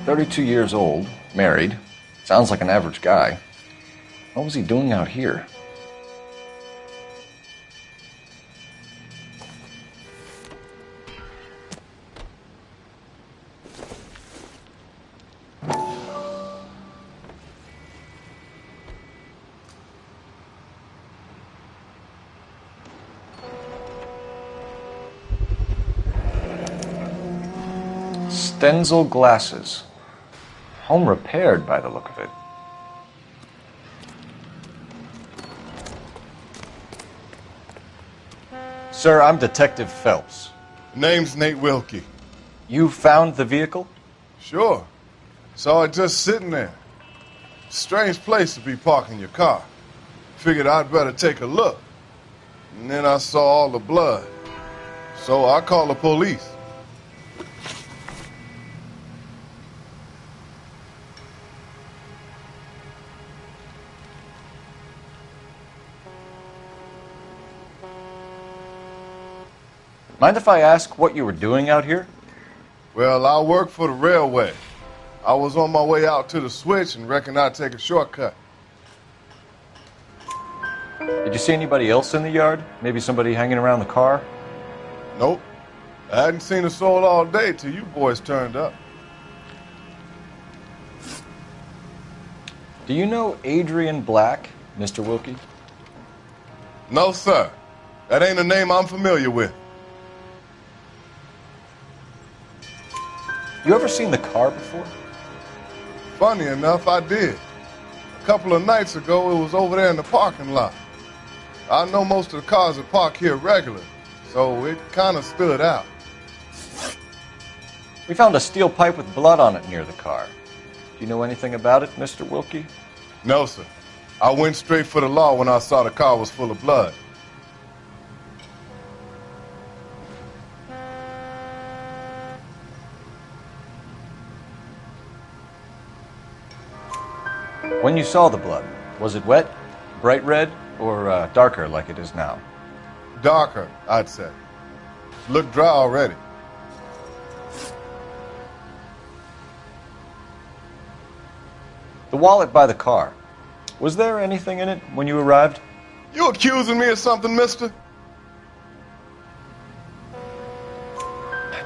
32 years old, married. Sounds like an average guy. What was he doing out here? Stenzel glasses. Home repaired by the look of it. Sir, I'm Detective Phelps. Name's Nate Wilkie. You found the vehicle? Sure. Saw it just sitting there. Strange place to be parking your car. Figured I'd better take a look. And then I saw all the blood. So I called the police. Mind if I ask what you were doing out here? Well, I work for the railway. I was on my way out to the switch and reckoned I'd take a shortcut. Did you see anybody else in the yard? Maybe somebody hanging around the car? Nope. I hadn't seen a soul all day till you boys turned up. Do you know Adrian Black, Mr. Wilkie? No, sir. That ain't a name I'm familiar with. You ever seen the car before? Funny enough, I did. A couple of nights ago, it was over there in the parking lot. I know most of the cars are parked here regularly, so it kind of stood out. We found a steel pipe with blood on it near the car. Do you know anything about it, Mr. Wilkie? No, sir. I went straight for the law when I saw the car was full of blood. When you saw the blood, was it wet, bright red, or darker like it is now? Darker, I'd say. Looked dry already. The wallet by the car. Was there anything in it when you arrived? You accusing me of something, mister?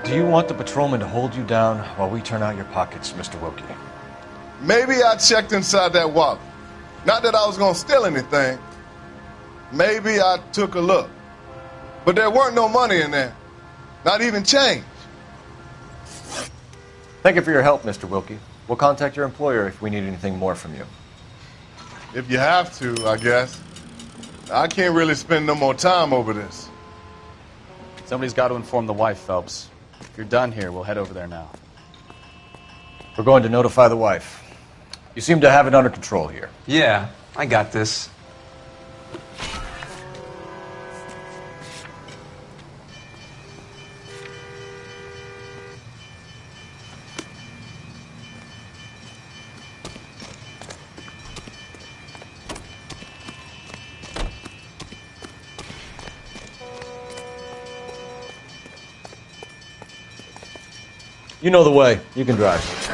Do you want the patrolman to hold you down while we turn out your pockets, Mr. Wilkie? Maybe I checked inside that wallet. Not that I was going to steal anything. Maybe I took a look. But there weren't no money in there. Not even change. Thank you for your help, Mr. Wilkie. We'll contact your employer if we need anything more from you. If you have to, I guess. I can't really spend no more time over this. Somebody's got to inform the wife, Phelps. If you're done here, we'll head over there now. We're going to notify the wife. You seem to have it under control here. Yeah, I got this. You know the way. You can drive.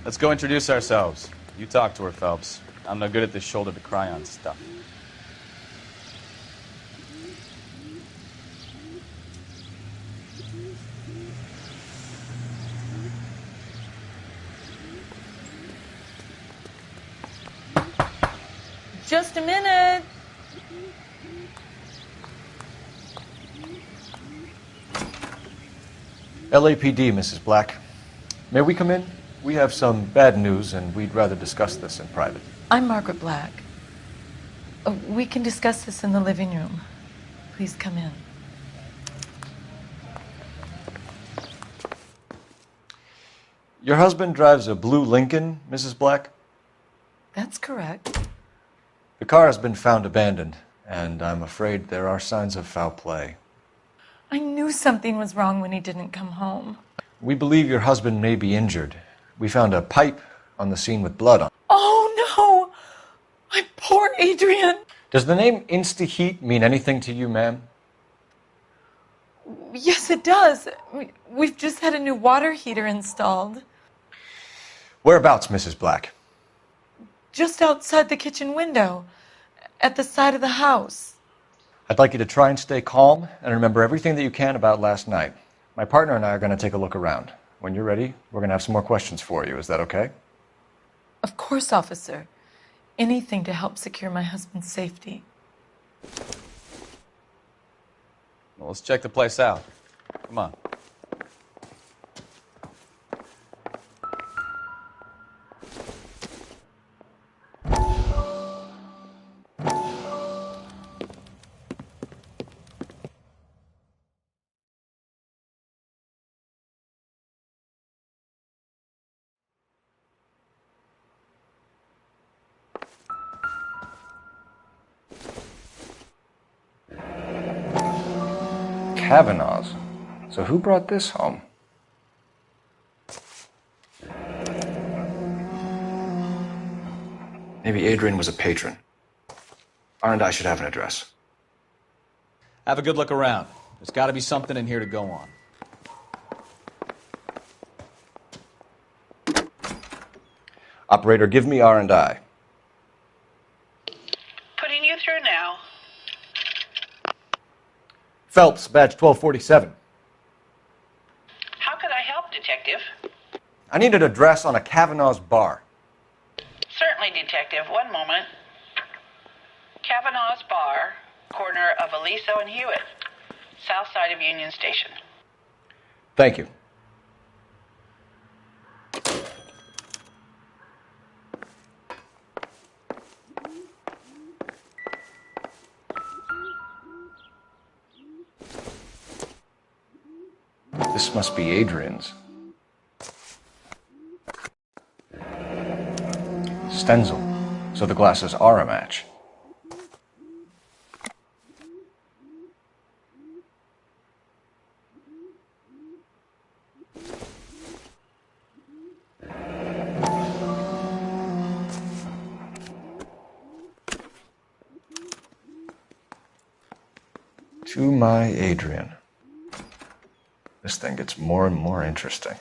Let's go introduce ourselves. You talk to her, Phelps. I'm no good at this shoulder to cry on stuff. Just a minute. LAPD, Mrs. Black. May we come in? We have some bad news, and we'd rather discuss this in private. I'm Margaret Black. We can discuss this in the living room. Please come in. Your husband drives a blue Lincoln, Mrs. Black? That's correct. The car has been found abandoned. and I'm afraid there are signs of foul play. I knew something was wrong when he didn't come home. We believe your husband may be injured. We found a pipe on the scene with blood on it. Oh no! My poor Adrian! Does the name Insta-Heat mean anything to you, ma'am? Yes, it does. We've just had a new water heater installed. Whereabouts, Mrs. Black? Just outside the kitchen window, at the side of the house. I'd like you to try and stay calm and remember everything that you can about last night. My partner and I are going to take a look around. When you're ready, we're going to have some more questions for you. Is that okay? Of course, officer. Anything to help secure my husband's safety. Well, let's check the place out. Come on. Kavanaugh's. So who brought this home? Maybe Adrian was a patron. R&I should have an address. Have a good look around. There's got to be something in here to go on. Operator, give me R&I. Putting you through now. Phelps, badge 1247. How could I help, Detective? I need an address on a Kavanaugh's bar. Certainly, Detective. One moment. Kavanaugh's Bar, corner of Aliso and Hewitt, south side of Union Station. Thank you. This must be Adrian's. Stenzel. So the glasses are a match. To my Adrian. This thing gets more and more interesting.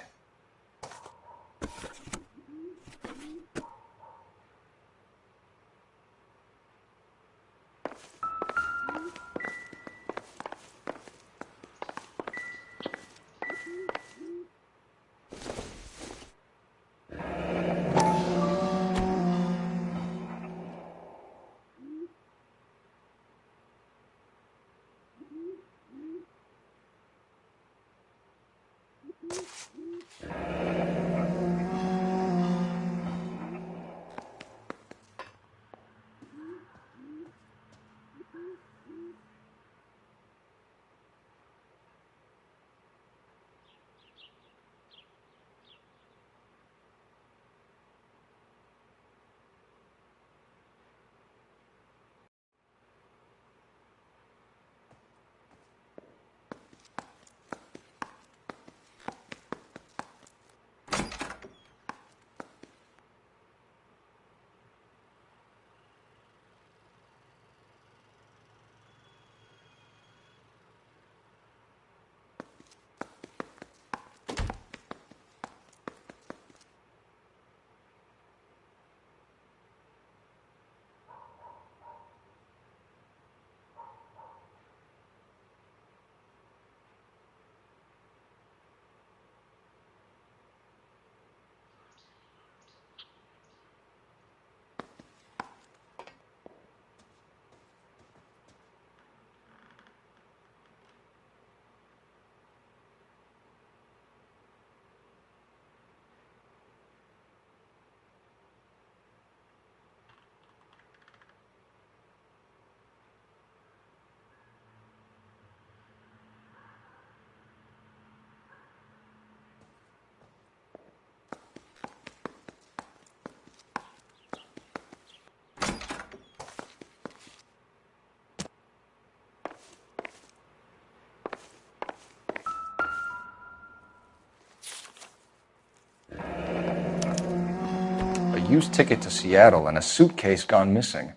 used ticket to Seattle and a suitcase gone missing.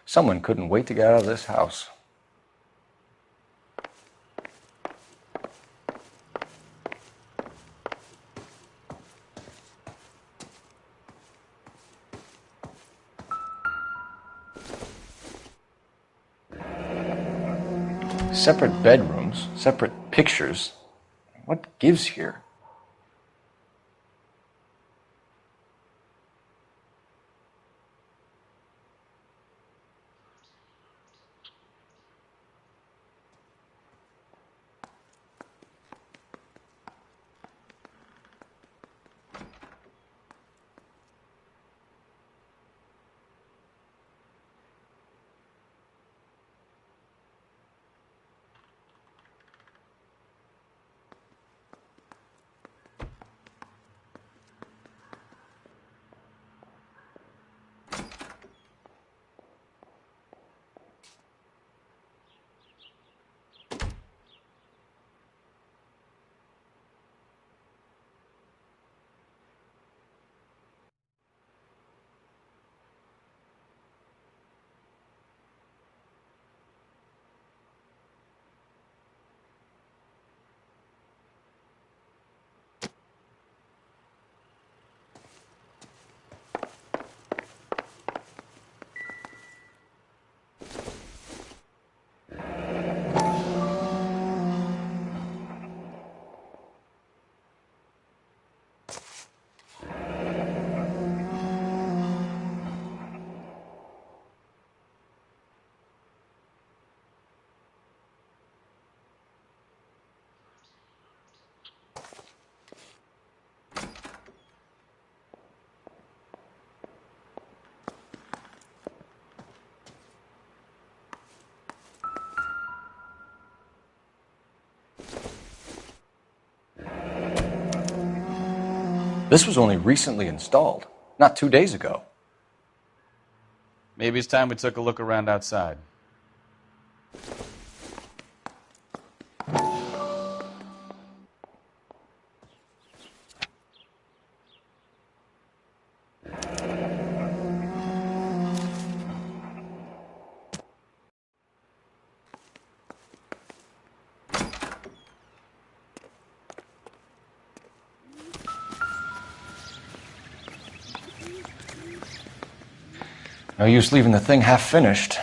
Someone couldn't wait to get out of this house. Separate bedrooms, separate pictures. What gives here? This was only recently installed, not 2 days ago. Maybe it's time we took a look around outside. No use leaving the thing half finished.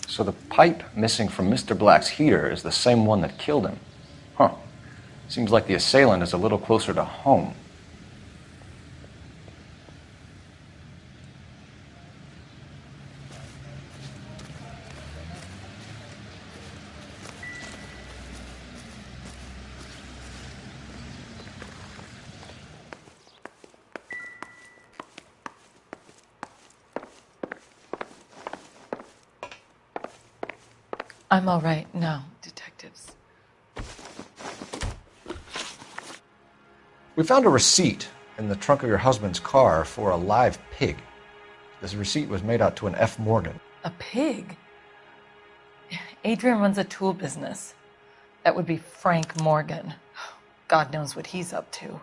So the pipe missing from Mr. Black's heater is the same one that killed him. Huh. Seems like the assailant is a little closer to home. I'm all right now, detectives. We found a receipt in the trunk of your husband's car for a live pig. This receipt was made out to an F. Morgan. A pig? Adrian runs a tool business. That would be Frank Morgan. God knows what he's up to.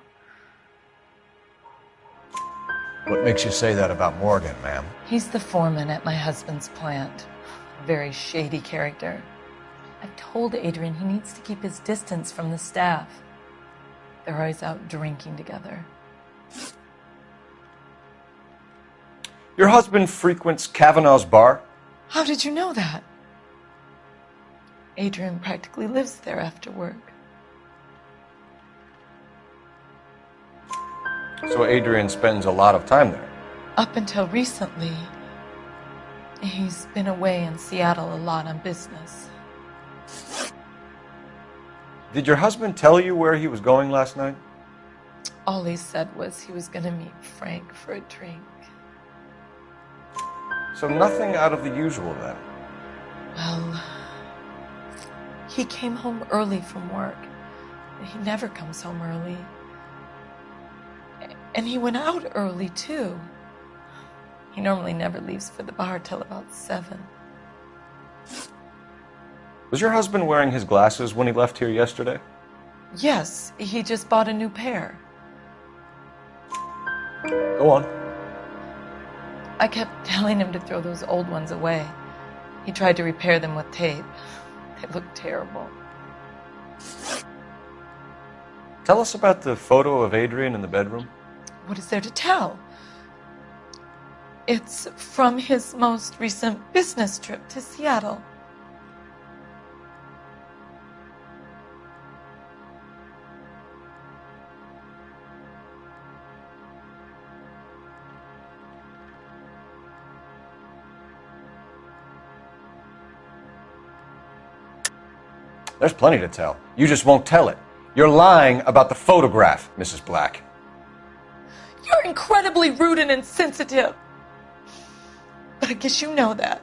What makes you say that about Morgan, ma'am? He's the foreman at my husband's plant. A very shady character. I've told Adrian he needs to keep his distance from the staff. They're always out drinking together. Your husband frequents Kavanaugh's bar? How did you know that? Adrian practically lives there after work. So Adrian spends a lot of time there? Up until recently, he's been away in Seattle a lot on business. Did your husband tell you where he was going last night? All he said was he was going to meet Frank for a drink. So nothing out of the usual then. Well, he came home early from work. He never comes home early. And he went out early, too. He normally never leaves for the bar till about 7. Was your husband wearing his glasses when he left here yesterday? Yes, he just bought a new pair. Go on. I kept telling him to throw those old ones away. He tried to repair them with tape. They looked terrible. Tell us about the photo of Adrian in the bedroom. What is there to tell? It's from his most recent business trip to Seattle. There's plenty to tell. You just won't tell it. You're lying about the photograph, Mrs. Black. You're incredibly rude and insensitive. But I guess you know that.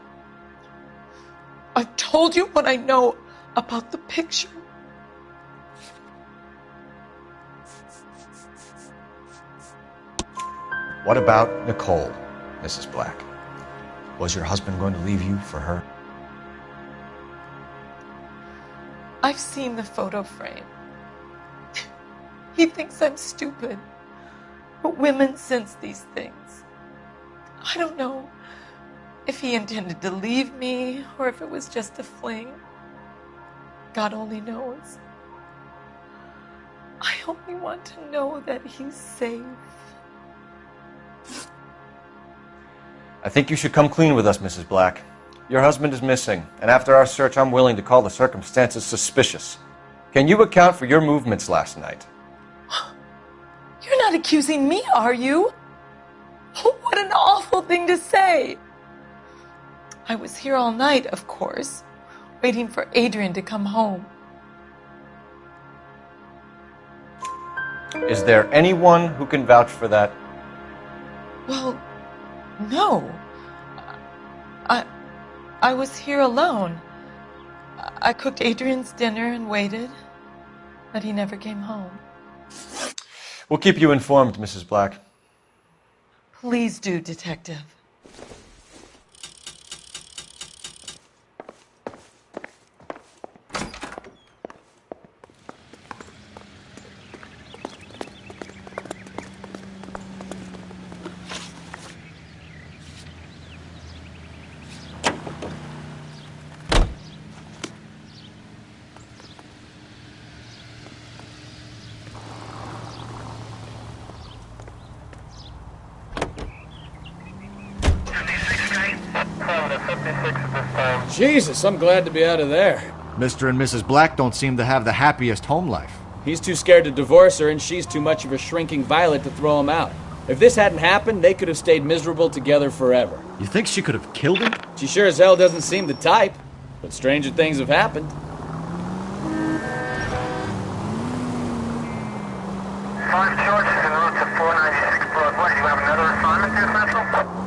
I've told you what I know about the picture. What about Nicole, Mrs. Black? Was your husband going to leave you for her? I've seen the photo frame. He thinks I'm stupid. But women sense these things. I don't know if he intended to leave me or if it was just a fling. God only knows. I only want to know that he's safe. I think you should come clean with us, Mrs. Black. Your husband is missing, and after our search, I'm willing to call the circumstances suspicious. Can you account for your movements last night? You're not accusing me, are you? Oh, what an awful thing to say. I was here all night, of course, waiting for Adrian to come home. Is there anyone who can vouch for that? Well, no. I was here alone. I cooked Adrian's dinner and waited, but he never came home. We'll keep you informed, Mrs. Black. Please do, Detective. Jesus, I'm glad to be out of there. Mr. and Mrs. Black don't seem to have the happiest home life. He's too scared to divorce her, and she's too much of a shrinking violet to throw him out. If this hadn't happened, they could have stayed miserable together forever. You think she could have killed him? She sure as hell doesn't seem the type, but stranger things have happened. Five charges en route to 496 Broadway. Do you have another assignment there, Central?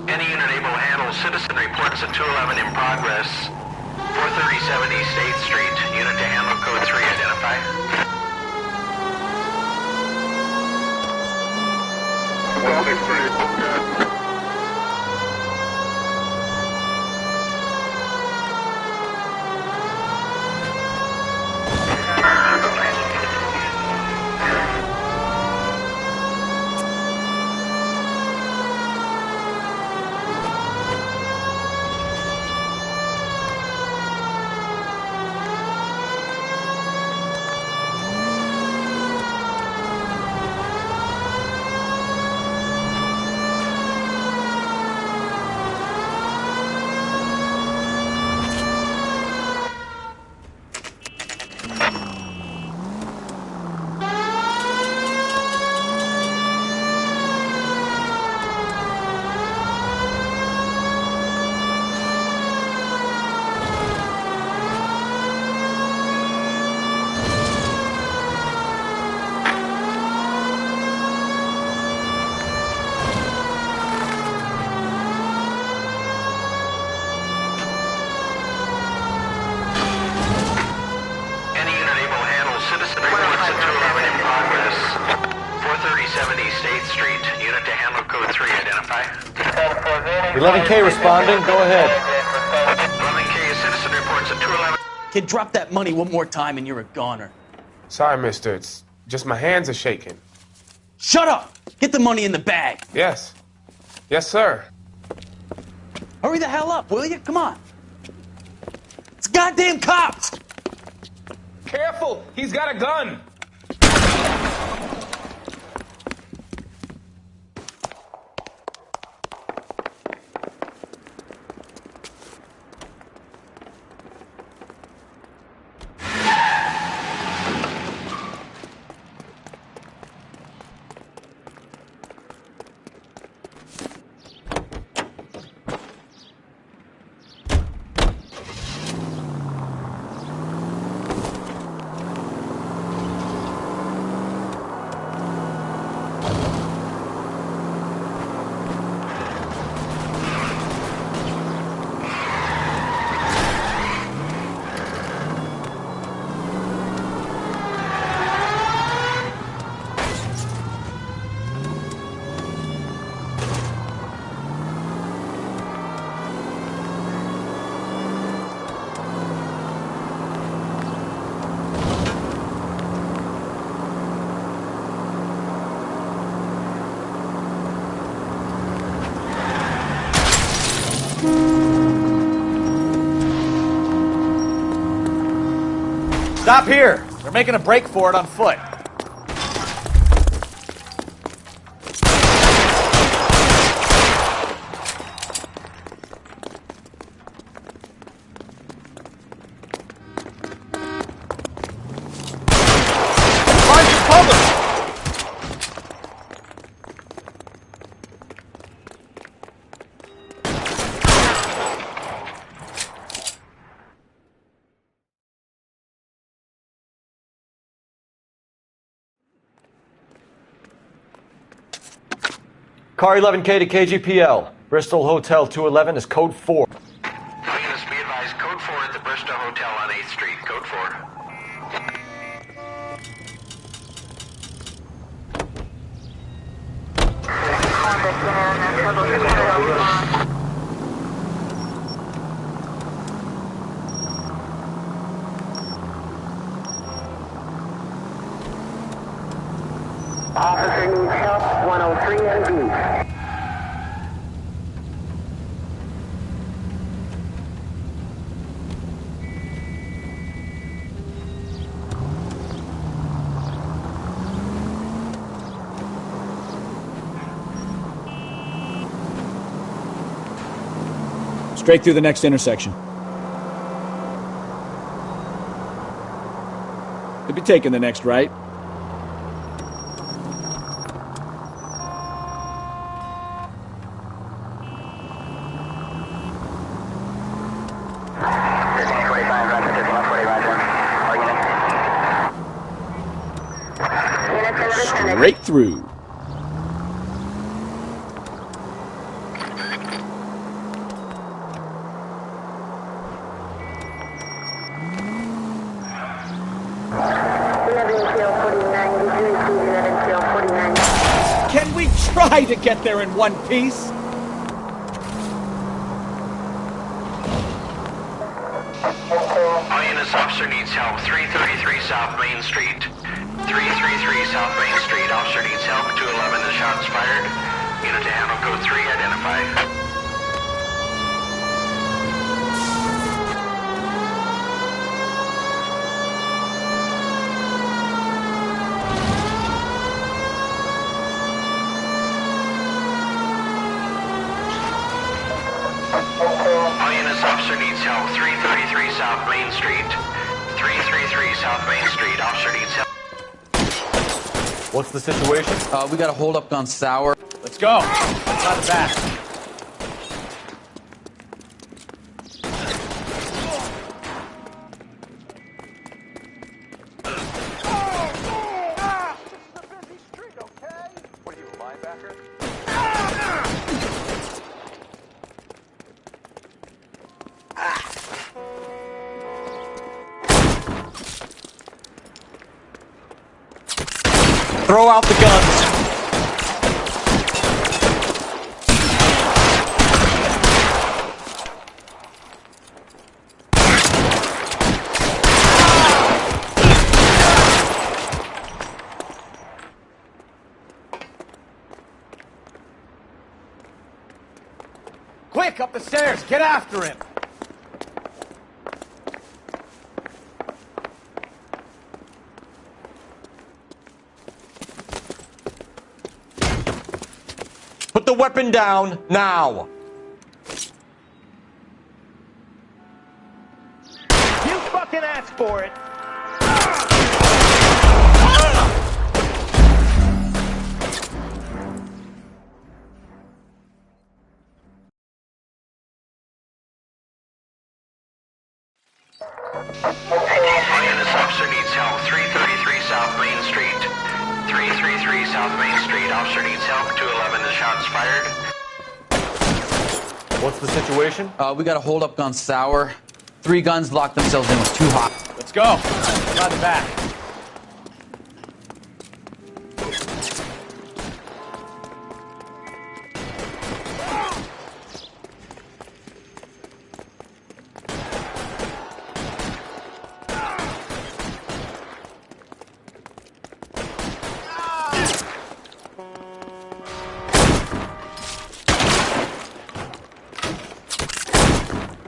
Any unit able to handle citizen reports at 211 in progress. 437 East 8th Street. Unit to handle code 3 identify. 43070 State Street. Unit to handle code 3. Identify. 11K responding. Go ahead. 11K, citizen reports at 211. Kid, drop that money one more time and you're a goner. Sorry, mister. It's just my hands are shaking. Shut up! Get the money in the bag. Yes. Yes, sir. Hurry the hell up, will you? Come on. It's goddamn cops! Careful! He's got a gun! Stop here! They're making a break for it on foot. Find your cover! Car 11K to KGPL. Bristol Hotel 211 is code 4. Units, be advised, code 4 at the Bristol Hotel on 8th Street. Code 4. Officer needs help, 103 and B. Straight through the next intersection. Could be taking the next right. Straight through. Can we try to get there in one piece? All units, officer needs help. 333 South Main Street. 333 South Main Street. Officer needs help. 211 is shots fired. Unit to handle code 3 identified. All units, officer needs help. 333 South Main Street. 333 South Main Street. Officer needs help. What's the situation? We got a hold up on Sour. Let's go. Not that. Throw out the guns. Quick, up the stairs! Get after him! Put the weapon down, now! You fucking asked for it! This officer needs help. 333 South Main Street. 333 South Main Street. Officer needs help. 211 is shots fired. What's the situation? We got a hold-up gun sour. 3 guns locked themselves in. It was too hot. Let's go. By the back.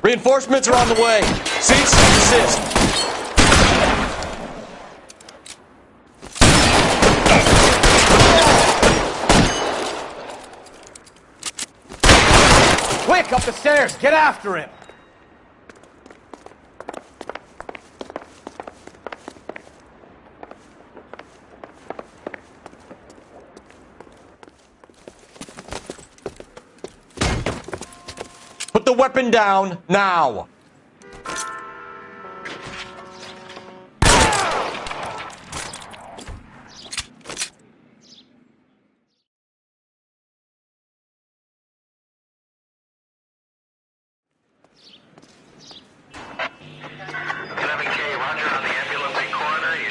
Reinforcements are on the way. Cease and desist. Quick, up the stairs! Get after him! Put the weapon down, now!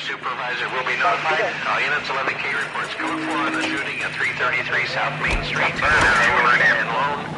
Supervisor will be notified. All units 11K reports code 4 on the shooting at 333 South Main Street. And Lone.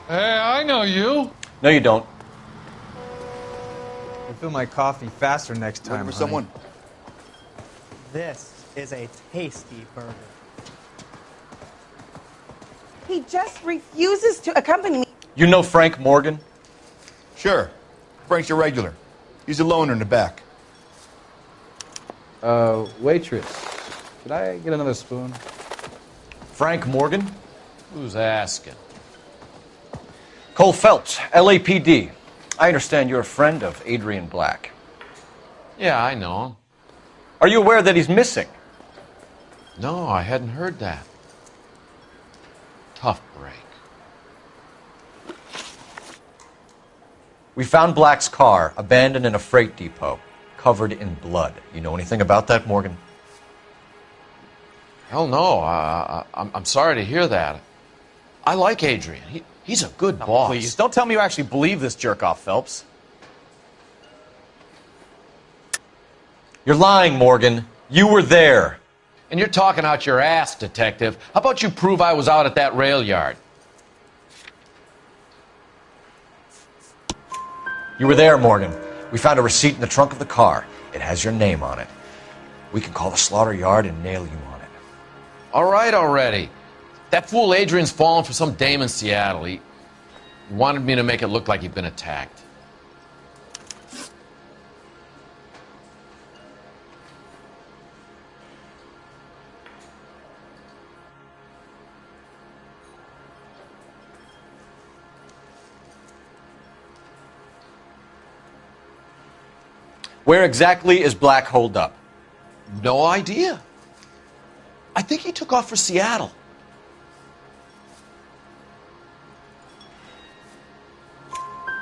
Hey, I know you. No, you don't. Refill my coffee faster next time. Looking for someone? This is a tasty burger. He just refuses to accompany me. You know Frank Morgan? Sure. Frank's a regular. He's a loner in the back. Waitress, could I get another spoon? Frank Morgan? Who's asking? Cole Phelps, LAPD. I understand you're a friend of Adrian Black. Yeah, I know him. Are you aware that he's missing? No, I hadn't heard that. Tough break. We found Black's car, abandoned in a freight depot, covered in blood. You know anything about that, Morgan? Hell no. I'm sorry to hear that. I like Adrian. He's a good boss. Please, don't tell me you actually believe this jerk-off, Phelps. You're lying, Morgan. You were there. And you're talking out your ass, detective. How about you prove I was out at that rail yard? You were there, Morgan. We found a receipt in the trunk of the car. It has your name on it. We can call the slaughter yard and nail you on it. All right already. That fool Adrian's fallen for some dame in Seattle. He wanted me to make it look like he'd been attacked. Where exactly is Black holed up? No idea. I think he took off for Seattle.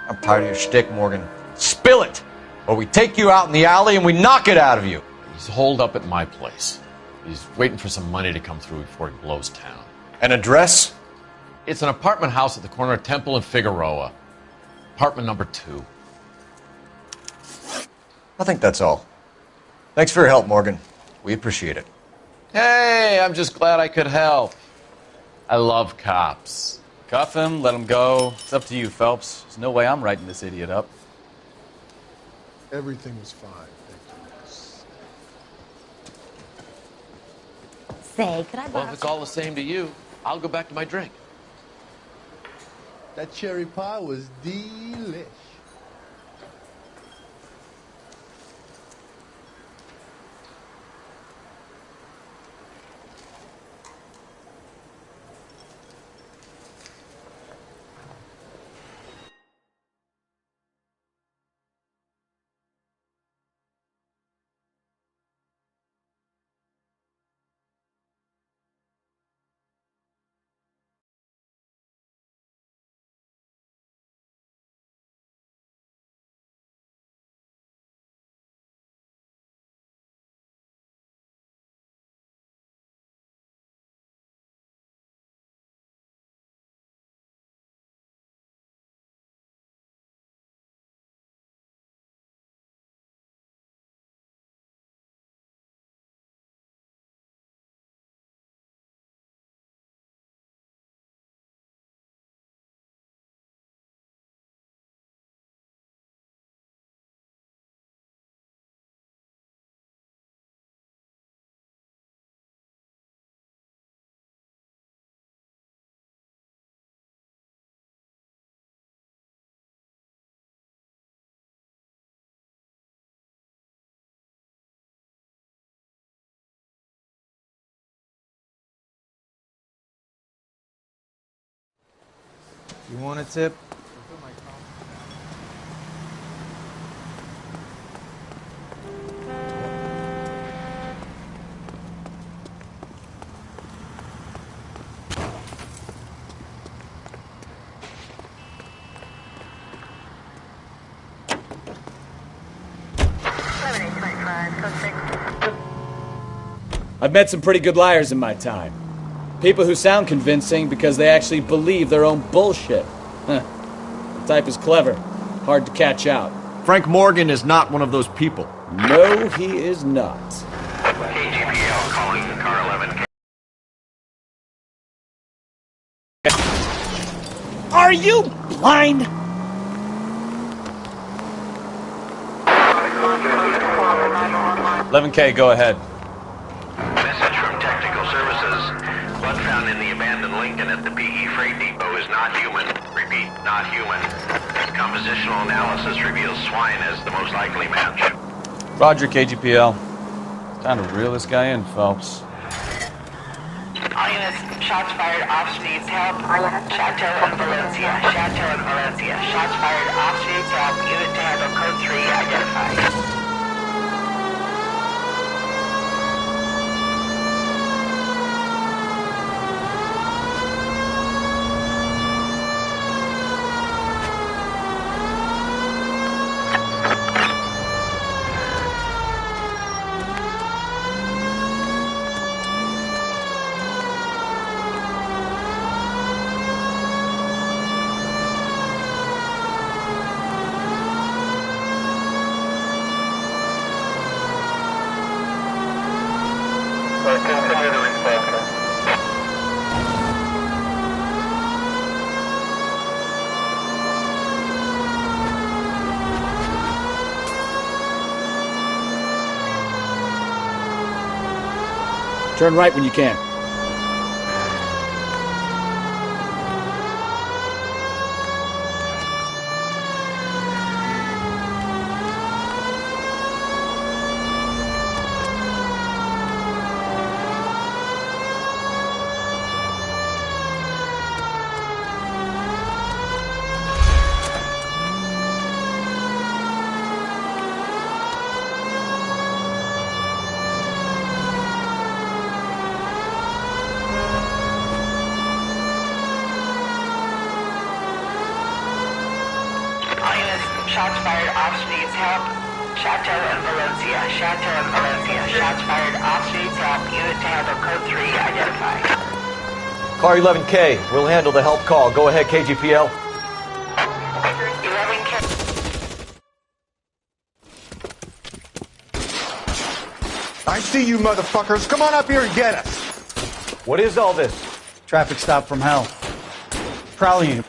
I'm tired of your shtick, Morgan. Spill it! Or we take you out in the alley and we knock it out of you. He's holed up at my place. He's waiting for some money to come through before he blows town. An address? It's an apartment house at the corner of Temple and Figueroa. Apartment number 2. I think that's all. Thanks for your help, Morgan. We appreciate it. Hey, I'm just glad I could help. I love cops. Cuff him, let him go. It's up to you, Phelps. There's no way I'm writing this idiot up. Everything was fine. Say, could I borrow... Well, if it's all the same to you, I'll go back to my drink. That cherry pie was delish. You want a tip? I've met some pretty good liars in my time. People who sound convincing because they actually believe their own bullshit. Huh. The type is clever. Hard to catch out. Frank Morgan is not one of those people. No, he is not. KGPL calling car 11. Are you blind? $11K, go ahead. Message from Technical Services. Blood found in the abandoned Lincoln at the PE Freight Depot is not human. Repeat, not human. Compositional analysis reveals swine as the most likely match. Roger, KGPL. Time to reel this guy in, Phelps. All units, shots fired, officer needs help. Chateau and Valencia, Chateau and Valencia. Shots fired, officer needs help. Unit to handle code 3 identified. Continue the response. Turn right when you can. Shots fired. Officer needs help. Chateau and Valencia. Chateau and Valencia. Shots fired. Officer needs help. Unit to handle code 3 identified. Car 11K, we'll handle the help call. Go ahead, KGPL. 11K. I see you motherfuckers. Come on up here and get us. What is all this? Traffic stop from hell. Prowling you.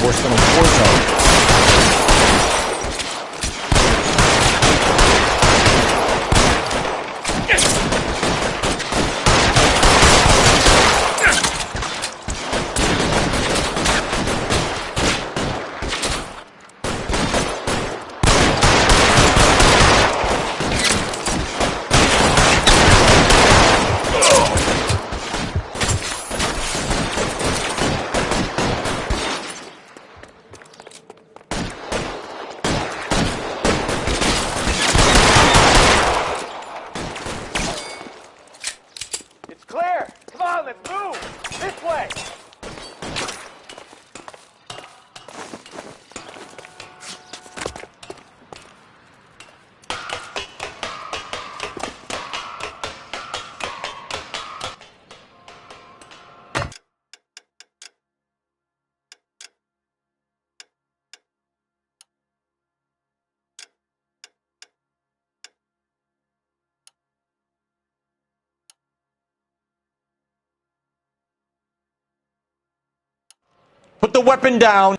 Worse than a war zone. Clear! Come on, let's move! This way! Put the weapon down.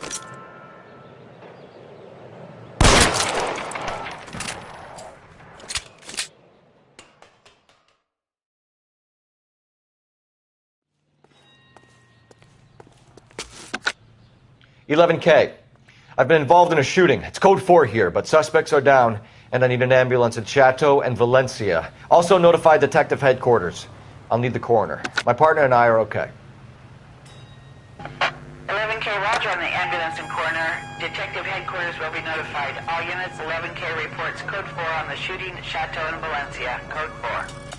"11K. I've been involved in a shooting. It's code 4 here, but suspects are down, and I need an ambulance in Chateau and Valencia. Also notify Detective Headquarters. I'll need the coroner. My partner and I are okay." 11K, roger on the ambulance and coroner. Detective Headquarters will be notified. All units, 11K reports code 4 on the shooting at Chateau and Valencia. Code 4.